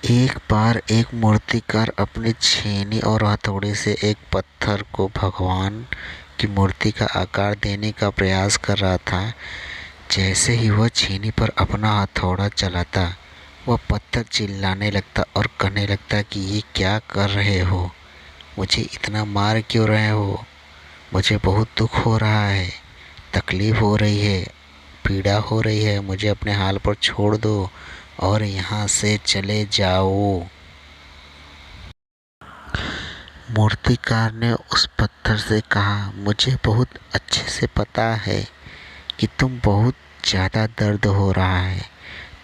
एक बार एक मूर्तिकार अपनी छेनी और हथौड़े से एक पत्थर को भगवान की मूर्ति का आकार देने का प्रयास कर रहा था। जैसे ही वह छेनी पर अपना हथौड़ा चलाता, वह पत्थर चिल्लाने लगता और कहने लगता कि ये क्या कर रहे हो? मुझे इतना मार क्यों रहे हो? मुझे बहुत दुख हो रहा है, तकलीफ हो रही है, पीड़ा हो रही है। मुझे अपने हाल पर छोड़ दो और यहाँ से चले जाओ। मूर्तिकार ने उस पत्थर से कहा, मुझे बहुत अच्छे से पता है कि तुम बहुत ज़्यादा दर्द हो रहा है,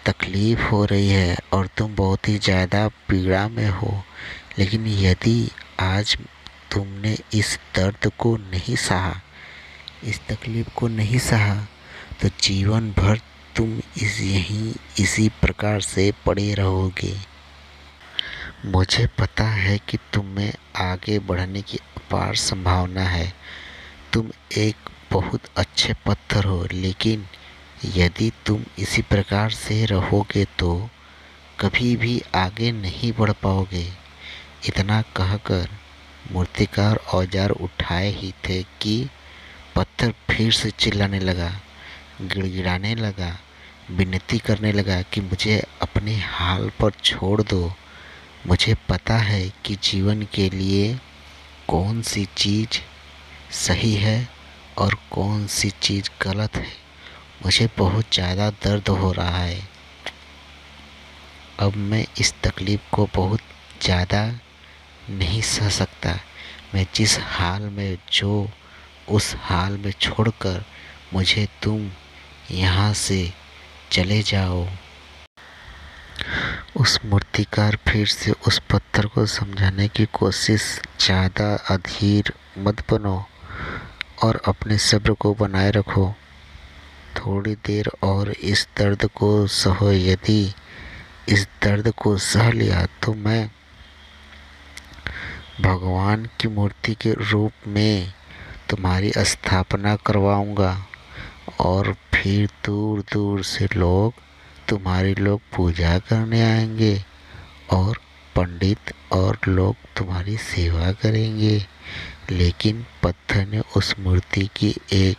तकलीफ़ हो रही है और तुम बहुत ही ज़्यादा पीड़ा में हो। लेकिन यदि आज तुमने इस दर्द को नहीं सहा, इस तकलीफ़ को नहीं सहा, तो जीवन भर तुम इसी प्रकार से पड़े रहोगे। मुझे पता है कि तुम में आगे बढ़ने की अपार संभावना है। तुम एक बहुत अच्छे पत्थर हो, लेकिन यदि तुम इसी प्रकार से रहोगे तो कभी भी आगे नहीं बढ़ पाओगे। इतना कहकर मूर्तिकार औजार उठाए ही थे कि पत्थर फिर से चिल्लाने लगा, गिड़गिड़ाने लगा, विनती करने लगा कि मुझे अपने हाल पर छोड़ दो। मुझे पता है कि जीवन के लिए कौन सी चीज़ सही है और कौन सी चीज़ गलत है। मुझे बहुत ज़्यादा दर्द हो रहा है। अब मैं इस तकलीफ़ को बहुत ज़्यादा नहीं सह सकता। मैं जिस हाल में उस हाल में छोड़कर मुझे तुम यहाँ से चले जाओ। उस मूर्तिकार फिर से उस पत्थर को समझाने की कोशिश, ज़्यादा अधीर मत बनो और अपने सब्र को बनाए रखो। थोड़ी देर और इस दर्द को सहो। यदि इस दर्द को सह लिया तो मैं भगवान की मूर्ति के रूप में तुम्हारी स्थापना करवाऊंगा और फिर दूर दूर से लोग पूजा करने आएंगे और पंडित और लोग तुम्हारी सेवा करेंगे। लेकिन पत्थर ने उस मूर्ति की एक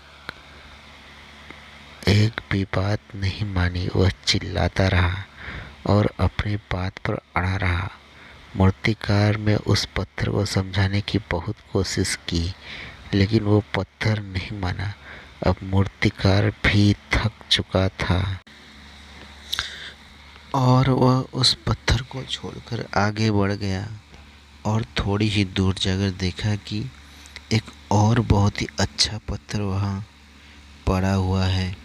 भी बात नहीं मानी। वह चिल्लाता रहा और अपनी बात पर अड़ा रहा। मूर्तिकार ने उस पत्थर को समझाने की बहुत कोशिश की, लेकिन वो पत्थर नहीं माना। अब मूर्तिकार भी थक चुका था और वह उस पत्थर को छोड़कर आगे बढ़ गया और थोड़ी ही दूर जाकर देखा कि एक और बहुत ही अच्छा पत्थर वहाँ पड़ा हुआ है।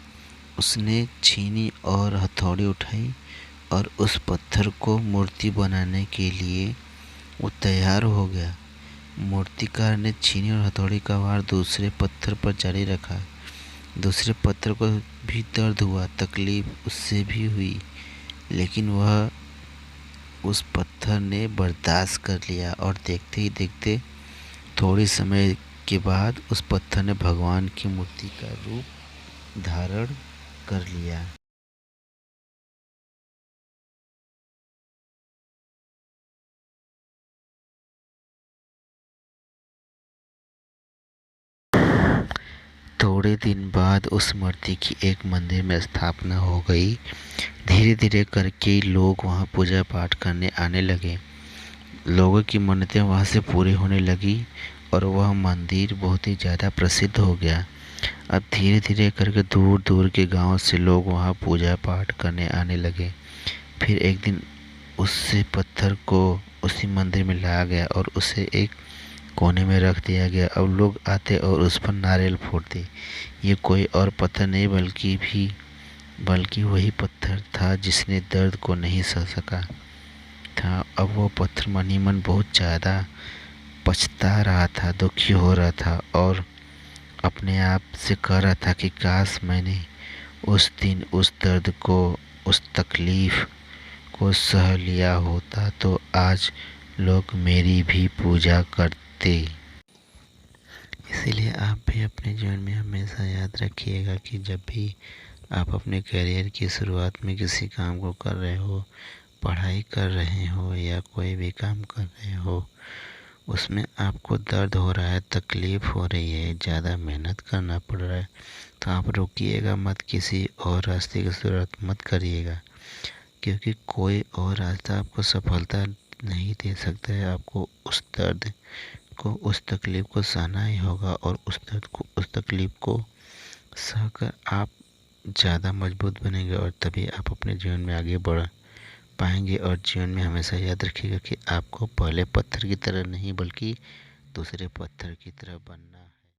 उसने छीनी और हथौड़ी उठाई और उस पत्थर को मूर्ति बनाने के लिए वो तैयार हो गया। मूर्तिकार ने छीनी और हथौड़ी का वार दूसरे पत्थर पर जारी रखा। दूसरे पत्थर को भी दर्द हुआ, तकलीफ उससे भी हुई, लेकिन वह उस पत्थर ने बर्दाश्त कर लिया और देखते ही देखते थोड़े समय के बाद उस पत्थर ने भगवान की मूर्ति का रूप धारण कर लिया। थोड़े दिन बाद उस मूर्ति की एक मंदिर में स्थापना हो गई। धीरे धीरे करके लोग वहाँ पूजा पाठ करने आने लगे। लोगों की मन्नतें वहाँ से पूरी होने लगी और वह मंदिर बहुत ही ज़्यादा प्रसिद्ध हो गया। अब धीरे धीरे करके दूर दूर के गांव से लोग वहाँ पूजा पाठ करने आने लगे। फिर एक दिन उस पत्थर को उसी मंदिर में लाया गया और उसे एक कोने में रख दिया गया। अब लोग आते और उस पर नारियल फोड़ते। ये कोई और पत्थर नहीं बल्कि वही पत्थर था जिसने दर्द को नहीं सह सका था। अब वो पत्थर मन ही मन बहुत ज़्यादा पछता रहा था, दुखी हो रहा था और अपने आप से कह रहा था कि काश मैंने उस दिन उस दर्द को, उस तकलीफ़ को सह लिया होता तो आज लोग मेरी भी पूजा करते। इसीलिए आप भी अपने जीवन में हमेशा याद रखिएगा कि जब भी आप अपने करियर की शुरुआत में किसी काम को कर रहे हो, पढ़ाई कर रहे हो या कोई भी काम कर रहे हो, उसमें आपको दर्द हो रहा है, तकलीफ़ हो रही है, ज़्यादा मेहनत करना पड़ रहा है, तो आप रुकिएगा मत, किसी और रास्ते की शुरुआत मत करिएगा। क्योंकि कोई और रास्ता आपको सफलता नहीं दे सकता है। आपको उस दर्द को, उस तकलीफ़ को सहना ही होगा, और उस दर्द को, उस तकलीफ़ को सहकर आप ज़्यादा मजबूत बनेंगे, और तभी आप अपने जीवन में आगे बढ़ पाएंगे। और जीवन में हमेशा याद रखिएगा कि आपको पहले पत्थर की तरह नहीं, बल्कि दूसरे पत्थर की तरह बनना